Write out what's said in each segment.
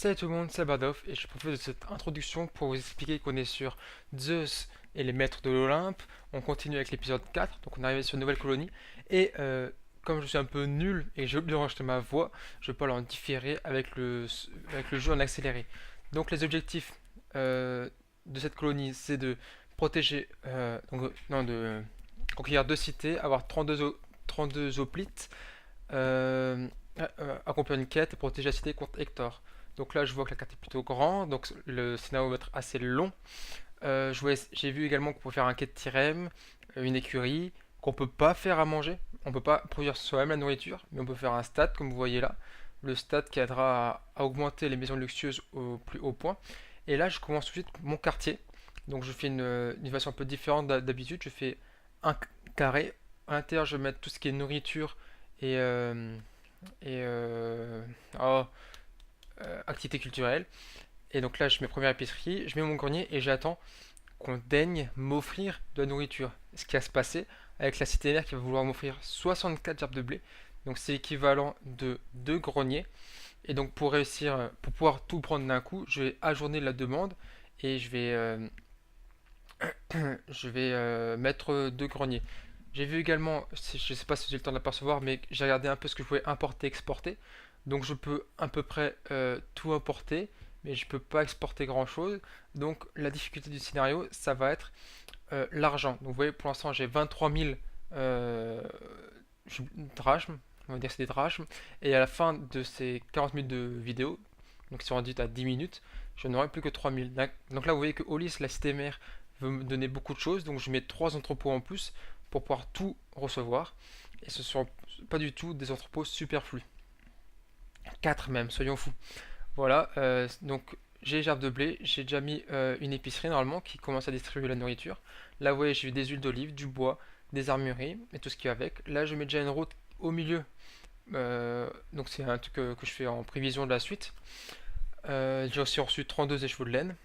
Salut tout le monde, c'est Bardov et je profite de cette introduction pour vous expliquer qu'on est sur Zeus et les maîtres de l'Olympe. On continue avec l'épisode 4, donc on est arrivé sur une nouvelle colonie. Et comme je suis un peu nul et que j'ai oublié d'enregistrer ma voix, je peux en différer avec le jeu en accéléré. Donc les objectifs de cette colonie, c'est de protéger, non, de conquérir deux cités, avoir 32 hoplites, accomplir une quête et protéger la cité contre Hector. Donc là, je vois que la carte est plutôt grande, donc le scénario va être assez long. J'ai vu également qu'on peut faire un quai de Tyrem, une écurie, qu'on peut pas faire à manger. On peut pas produire soi-même la nourriture, mais on peut faire un stade, comme vous voyez là. Le stade qui aidera à augmenter les maisons luxueuses au plus haut point. Et là, je commence tout de suite mon quartier. Donc je fais une façon un peu différente d'habitude. Je fais un carré. À l'intérieur, je vais mettre tout ce qui est nourriture et, euh, et oh, activité culturelle. Et donc là, je mets première épicerie, je mets mon grenier et j'attends qu'on daigne m'offrir de la nourriture. Ce qui va se passer avec la cité mère qui va vouloir m'offrir 64 gerbes de blé. Donc c'est l'équivalent de 2 greniers. Et donc pour réussir, pour pouvoir tout prendre d'un coup, je vais ajourner la demande et je vais mettre 2 greniers. J'ai vu également, je ne sais pas si j'ai le temps d'apercevoir, mais j'ai regardé un peu ce que je pouvais importer, exporter. Donc je peux à peu près tout importer, mais je peux pas exporter grand chose. Donc la difficulté du scénario, ça va être l'argent. Donc vous voyez, pour l'instant j'ai 23 000 euh, drachmes, on va dire que c'est des drachmes. Et à la fin de ces 40 minutes de vidéo, donc qui sont réduites à 10 minutes, je n'aurai plus que 3 000. Donc là vous voyez que Olis, la cité mère, veut me donner beaucoup de choses. Donc je mets 3 entrepôts en plus pour pouvoir tout recevoir. Et ce ne sont pas du tout des entrepôts superflus. 4 même, soyons fous. Voilà, donc j'ai les gerbes de blé, j'ai déjà mis une épicerie normalement qui commence à distribuer la nourriture. Là, vous voyez, j'ai eu des huiles d'olive, du bois, des armureries et tout ce qui va avec. Là, je mets déjà une route au milieu. Donc c'est un truc que je fais en prévision de la suite. J'ai aussi reçu 32 écheveaux de laine.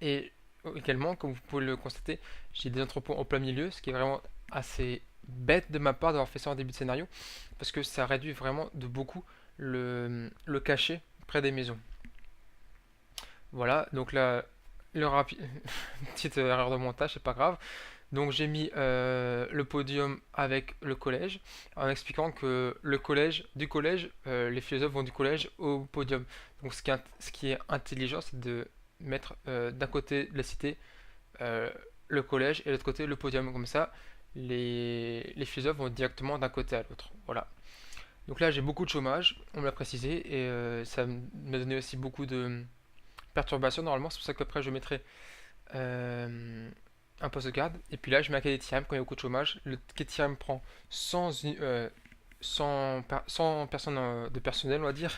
Et également, comme vous pouvez le constater, j'ai des entrepôts en plein milieu, ce qui est vraiment assez bête de ma part d'avoir fait ça en début de scénario, parce que ça réduit vraiment de beaucoup le cachet près des maisons. Voilà, donc là, petite erreur de montage, c'est pas grave. Donc j'ai mis le podium avec le collège, en expliquant que du collège, les philosophes vont du collège au podium. Donc ce qui est intelligent, c'est de mettre d'un côté de la cité euh, le collège et de l'autre côté le podium. Comme ça, les philosophes vont directement d'un côté à l'autre. Voilà. Donc là, j'ai beaucoup de chômage, on me l'a précisé, et ça m'a donné aussi beaucoup de perturbations normalement. C'est pour ça qu'après, je mettrai euh, un poste de garde. Et puis là, je mets un quai quand il y a beaucoup de chômage. Le quai prend 100 personnes de personnel, on va dire.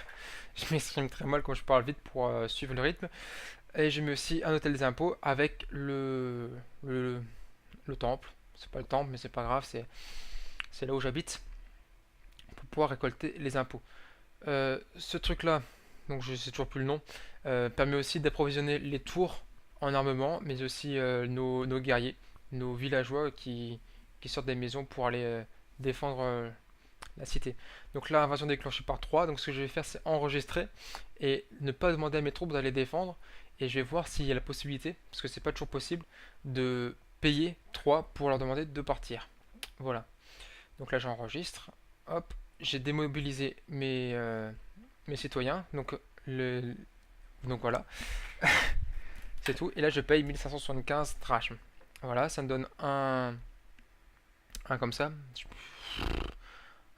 Je m'exprime très mal quand je parle vite pour suivre le rythme. Et je mets aussi un hôtel des impôts avec le temple. C'est pas le temple, mais c'est pas grave, c'est là où j'habite pour pouvoir récolter les impôts. Ce truc-là, donc je sais toujours plus le nom, permet aussi d'approvisionner les tours en armement, mais aussi nos guerriers, nos villageois qui sortent des maisons pour aller défendre la cité. Donc là, invasion déclenchée par 3. Donc ce que je vais faire, c'est enregistrer et ne pas demander à mes troupes d'aller défendre. Et je vais voir s'il y a la possibilité, parce que c'est pas toujours possible, de payer 3 pour leur demander de partir. Voilà. Donc là, j'enregistre. Hop, j'ai démobilisé mes citoyens. Donc voilà, c'est tout. Et là, je paye 1575 drachmes. Voilà, ça me donne un comme ça,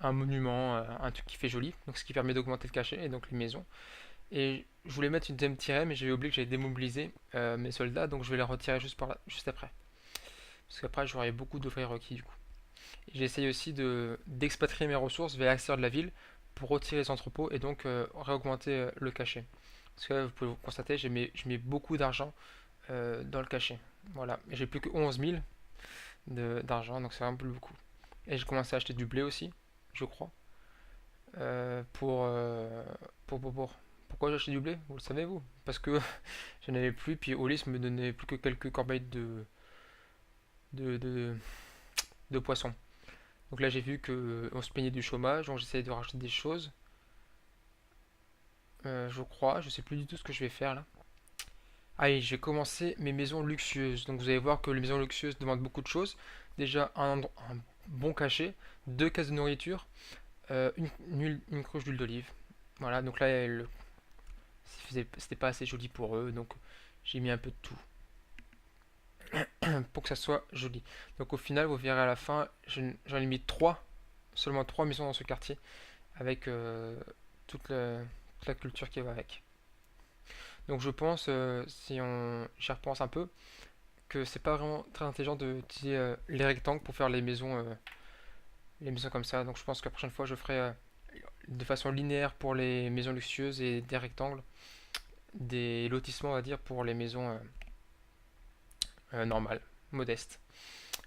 un monument, un truc qui fait joli, donc ce qui permet d'augmenter le cachet et donc les maisons. Et je voulais mettre une deuxième tirée, mais j'avais oublié que j'avais démobilisé mes soldats, donc je vais les retirer juste après. Parce qu'après, j'aurai beaucoup de frais requis du coup. J'essaye aussi d'expatrier mes ressources vers l'extérieur de la ville pour retirer les entrepôts et donc réaugmenter le cachet. Parce que là, vous pouvez vous constater, je mets beaucoup d'argent dans le cachet. Voilà, et j'ai plus que 11 000 d'argent, donc c'est vraiment plus beaucoup. Et j'ai commencé à acheter du blé aussi, je crois. Euh, pour, euh, Pourquoi j'ai acheté du blé? Vous le savez vous? Parce que je n'en avais plus, puis Olis me donnait plus que quelques corbeilles de, de, de poissons. Donc là j'ai vu que on se plaignait du chômage, donc j'essayais de rajouter des choses. je crois. Je sais plus du tout ce que je vais faire là. Allez, j'ai commencé mes maisons luxueuses. Donc vous allez voir que les maisons luxueuses demandent beaucoup de choses. Déjà un bon cachet, deux cases de nourriture, une cruche d'huile d'olive. Voilà, donc là, c'était pas assez joli pour eux, donc j'ai mis un peu de tout pour que ça soit joli. Donc au final, vous verrez à la fin, j'en ai mis trois, seulement trois maisons dans ce quartier, avec toute la culture qui va avec. Donc je pense, si on j'y repense un peu, que c'est pas vraiment très intelligent d'utiliser les rectangles pour faire les maisons comme ça. Donc je pense que la prochaine fois, je ferai de façon linéaire pour les maisons luxueuses et des rectangles, des lotissements, on va dire, pour les maisons normales, modestes.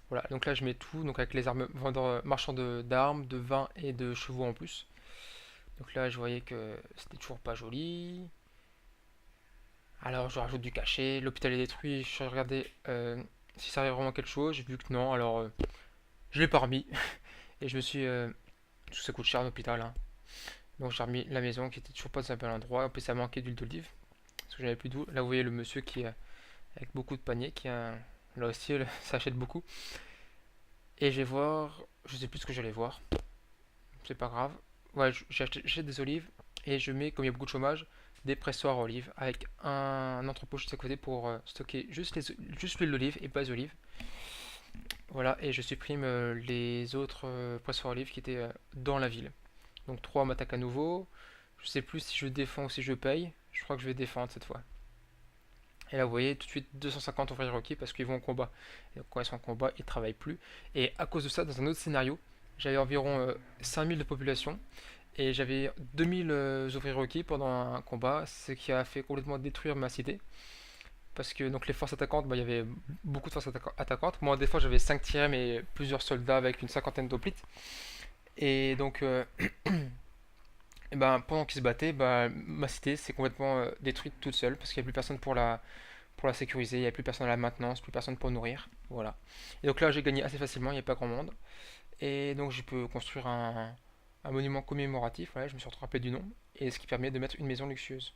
Voilà, donc là je mets tout, donc avec les armes, vendeurs, marchands d'armes, de vin et de chevaux en plus. Donc là je voyais que c'était toujours pas joli. Alors je rajoute du cachet, l'hôpital est détruit, je regardais si ça arrive vraiment quelque chose, j'ai vu que non, alors je l'ai pas remis. Et je me suis... tout ça coûte cher un hôpital, hein. Donc j'ai remis la maison qui était toujours pas dans un bel endroit, en plus ça manquait d'huile d'olive, parce que j'avais plus d'eau. Là vous voyez le monsieur qui est avec beaucoup de paniers, là aussi ça achète beaucoup. Et je vais voir, je sais plus ce que j'allais voir, c'est pas grave. Ouais, j'achète des olives et je mets, comme il y a beaucoup de chômage, des pressoirs à olives avec un entrepôt juste à côté pour stocker juste l'huile d'olive et pas les olives. Voilà, et je supprime les autres pressoirs à olives qui étaient dans la ville. Donc 3 m'attaquent à nouveau. Je sais plus si je défends ou si je paye. Je crois que je vais défendre cette fois. Et là, vous voyez, tout de suite 250 ouvriers requis parce qu'ils vont en combat. Et donc, quand ils sont en combat, ils ne travaillent plus. Et à cause de ça, dans un autre scénario, j'avais environ 5000 de population. Et j'avais 2000 ouvriers requis pendant un combat, ce qui a fait complètement détruire ma cité. Parce que donc les forces attaquantes, bah, il y avait beaucoup de forces attaquantes. Moi, des fois, j'avais 5 TM et plusieurs soldats avec une cinquantaine d'hoplites. Et donc, et ben, pendant qu'ils se battaient, bah, ma cité s'est complètement détruite toute seule parce qu'il n'y a plus personne pour la sécuriser, il n'y a plus personne à la maintenance, plus personne pour nourrir. Voilà. Et donc là, j'ai gagné assez facilement, il n'y a pas grand monde. Et donc, je peux construire un monument commémoratif. Voilà, je me suis rattrapé du nom. Et ce qui permet de mettre une maison luxueuse.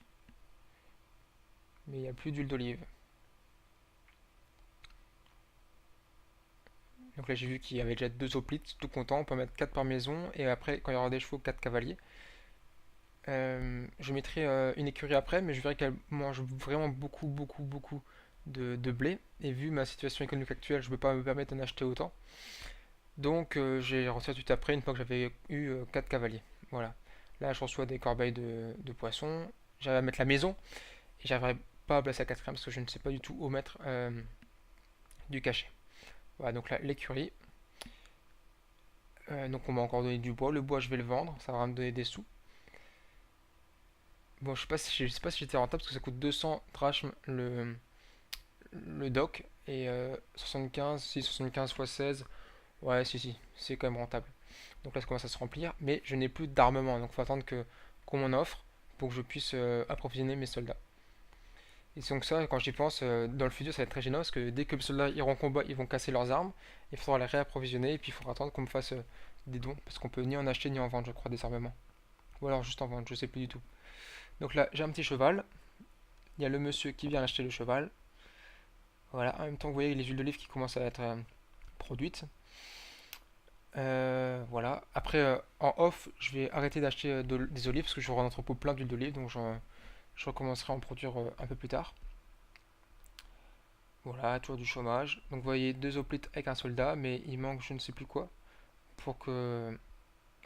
Mais il n'y a plus d'huile d'olive. Donc là, j'ai vu qu'il y avait déjà deux hoplites, tout content. On peut mettre 4 par maison. Et après, quand il y aura des chevaux, 4 cavaliers. Je mettrai une écurie après, mais je verrai qu'elle mange vraiment beaucoup, beaucoup, beaucoup de blé. Et vu ma situation économique actuelle, je ne peux pas me permettre d'en acheter autant. Donc j'ai reçu tout de suite après, une fois que j'avais eu 4 cavaliers. Voilà. Là, je reçois des corbeilles de poissons. J'arrive à mettre la maison. Et j'arriverai pas à placer la quatrième parce que je ne sais pas du tout où mettre du cachet. Voilà, donc là, l'écurie. Donc on m'a encore donné du bois. Le bois, je vais le vendre. Ça va me donner des sous. Bon, je sais pas si j'étais rentable parce que ça coûte 200 drachmes le dock et 75, si 75 fois 16, ouais, si, c'est quand même rentable. Donc là, ça commence à se remplir, mais je n'ai plus d'armement, donc il faut attendre qu'on m'en offre pour que je puisse approvisionner mes soldats. Et donc ça, quand j'y pense, dans le futur, ça va être très gênant parce que dès que les soldats iront en combat, ils vont casser leurs armes, il faudra les réapprovisionner et puis il faudra attendre qu'on me fasse des dons parce qu'on peut ni en acheter ni en vendre, je crois, des armements. Ou alors juste en vendre, je sais plus du tout. Donc là, j'ai un petit cheval. Il y a le monsieur qui vient acheter le cheval. Voilà, en même temps, vous voyez les huiles d'olive qui commencent à être produites. Voilà. Après, en off, je vais arrêter d'acheter des olives parce que j'aurai un entrepôt plein d'huile d'olive, donc je recommencerai à en produire un peu plus tard. Voilà, toujours du chômage. Donc vous voyez deux hoplites avec un soldat, mais il manque je ne sais plus quoi pour que...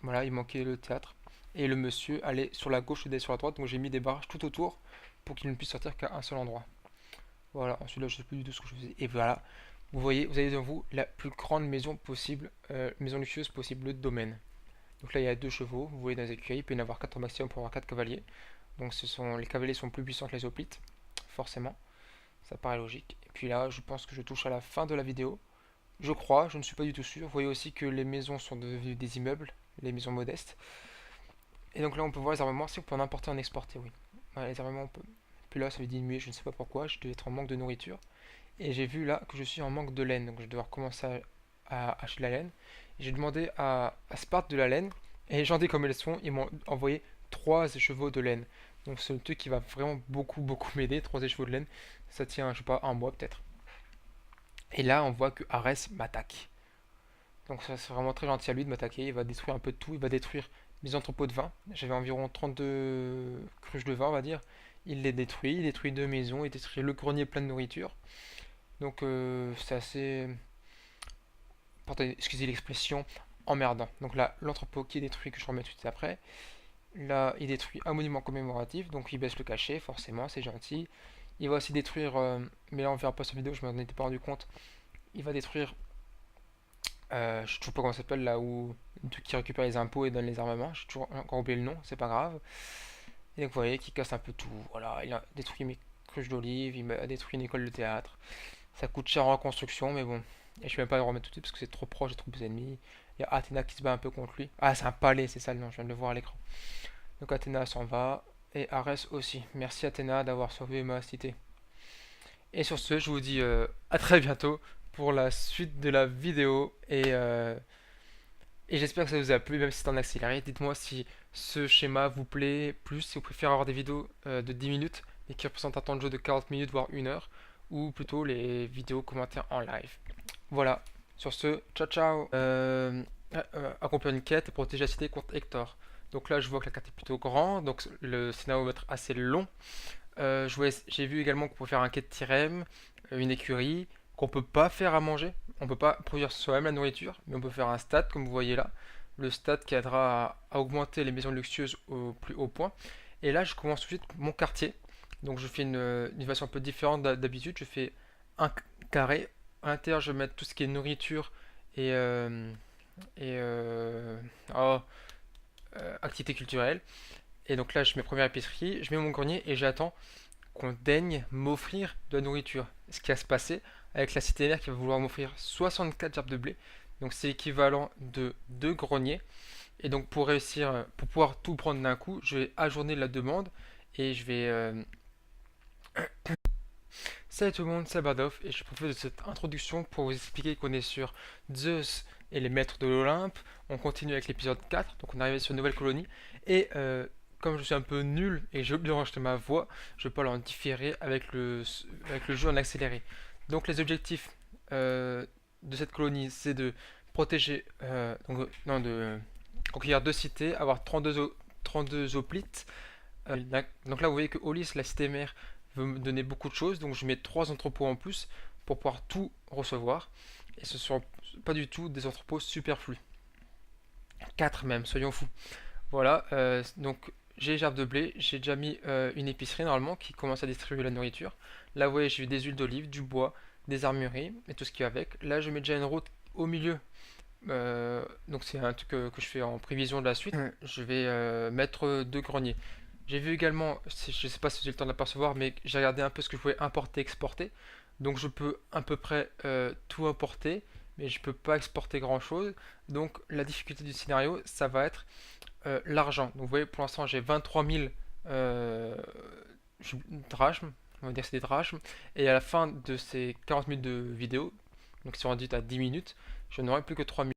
Voilà, il manquait le théâtre. Et le monsieur allait sur la gauche et sur la droite, donc j'ai mis des barrages tout autour pour qu'il ne puisse sortir qu'à un seul endroit. Voilà, ensuite là je sais plus du tout ce que je faisais. Et voilà, vous voyez, vous avez devant vous la plus grande maison possible, maison luxueuse possible, le domaine. Donc là il y a deux chevaux, vous voyez dans les écuries, il peut y en avoir 4 au maximum pour avoir 4 cavaliers. Donc les cavaliers sont plus puissants que les hoplites, forcément, ça paraît logique. Et puis là je pense que je touche à la fin de la vidéo. Je crois, je ne suis pas du tout sûr. Vous voyez aussi que les maisons sont devenues des immeubles, les maisons modestes. Et donc là on peut voir les armements, si on peut en importer, en exporter, oui. Voilà, les armements on peut. Puis là ça va diminuer, je ne sais pas pourquoi, je devais être en manque de nourriture. Et j'ai vu là que je suis en manque de laine, donc je vais devoir commencer à acheter de la laine. J'ai demandé à Sparte de la laine, et les gens, comme elles sont, ils m'ont envoyé 3 chevaux de laine. Donc c'est le truc qui va vraiment beaucoup m'aider, 3 écheveaux de laine. Ça tient, je sais pas, un mois peut-être. Et là, on voit que Ares m'attaque. Donc ça c'est vraiment très gentil à lui de m'attaquer. Il va détruire un peu de tout. Il va détruire mes entrepôts de vin. J'avais environ 32 cruches de vin, on va dire. Il les détruit. Il détruit deux maisons. Il détruit le grenier plein de nourriture. Donc c'est assez, pardon, excusez l'expression, emmerdant. Donc là, l'entrepôt qui est détruit, que je remets tout de suite après. Là, il détruit un monument commémoratif. Donc il baisse le cachet, forcément, c'est gentil. Il va aussi détruire, mais là on verra pas sur vidéo, je m'en étais pas rendu compte. Il va détruire, je sais toujours pas comment ça s'appelle, là où le truc qui récupère les impôts et donne les armements. J'ai toujours encore oublié le nom, c'est pas grave. Et donc vous voyez qu'il casse un peu tout. Voilà, il a détruit mes cruches d'olive, il a détruit une école de théâtre. Ça coûte cher en reconstruction, mais bon. Et je vais même pas le remettre tout de suite parce que c'est trop proche, j'ai trop d'ennemis. Il y a Athéna qui se bat un peu contre lui. Ah, c'est un palais, c'est ça le nom, je viens de le voir à l'écran. Donc Athéna s'en va. Et Arès aussi. Merci Athéna d'avoir sauvé ma cité. Et sur ce, je vous dis à très bientôt pour la suite de la vidéo. Et j'espère que ça vous a plu, même si c'est en accéléré. Dites-moi si ce schéma vous plaît plus, si vous préférez avoir des vidéos de 10 minutes, mais qui représentent un temps de jeu de 40 minutes, voire 1 heure, ou plutôt les vidéos commentaires en live. Voilà, sur ce, ciao ciao. Accomplir une quête et protéger la cité contre Hector. Donc là, je vois que la carte est plutôt grande, donc le scénario va être assez long. J'ai vu également qu'on peut faire un quai de Tyrem, une écurie, qu'on peut pas faire à manger. On peut pas produire soi-même la nourriture, mais on peut faire un stade comme vous voyez là. Le stade qui aidera à augmenter les maisons luxueuses au plus haut point. Et là, je commence tout de suite mon quartier. Donc je fais une façon un peu différente d'habitude. Je fais un carré. À l'intérieur, je vais mettre tout ce qui est nourriture et, et oh, activité culturelle. Et donc là, je mets première épicerie, je mets mon grenier et j'attends qu'on daigne m'offrir de la nourriture. Ce qui va se passer avec la cité mère qui va vouloir m'offrir 64 gerbes de blé. Donc c'est équivalent de 2 greniers. Et donc pour réussir, pour pouvoir tout prendre d'un coup, je vais ajourner la demande et je vais... Salut tout le monde, c'est Bardov et je profite de cette introduction pour vous expliquer qu'on est sur Zeus et les maîtres de l'Olympe. On continue avec l'épisode 4, donc on est arrivé sur une nouvelle colonie. Et comme je suis un peu nul et j'ai oublié d'enregistrer ma voix, je vais pas en différer avec le jeu en accéléré. Donc les objectifs de cette colonie, c'est de protéger, non, de conquérir deux cités, avoir 32 hoplites. Donc là, vous voyez que Olis, la cité mère, veut me donner beaucoup de choses, donc je mets 3 entrepôts en plus pour pouvoir tout recevoir. Et ce ne sont pas du tout des entrepôts superflus. 4 même, soyons fous. Voilà, donc j'ai les gerbes de blé, j'ai déjà mis une épicerie normalement qui commence à distribuer la nourriture. Là, vous voyez, j'ai des huiles d'olive, du bois, des armureries et tout ce qui va avec. Là, je mets déjà une route au milieu. Donc c'est un truc que je fais en prévision de la suite. Je vais mettre deux greniers. J'ai vu également, je sais pas si j'ai le temps de l'apercevoir, mais j'ai regardé un peu ce que je pouvais importer, exporter. Donc je peux à peu près tout importer, mais je peux pas exporter grand chose. Donc la difficulté du scénario, ça va être l'argent. Donc vous voyez, pour l'instant j'ai 23 000 drachmes, on va dire que c'est des drachmes. Et à la fin de ces 40 minutes de vidéo, donc qui sont réduites à 10 minutes, je n'aurai plus que 3 000.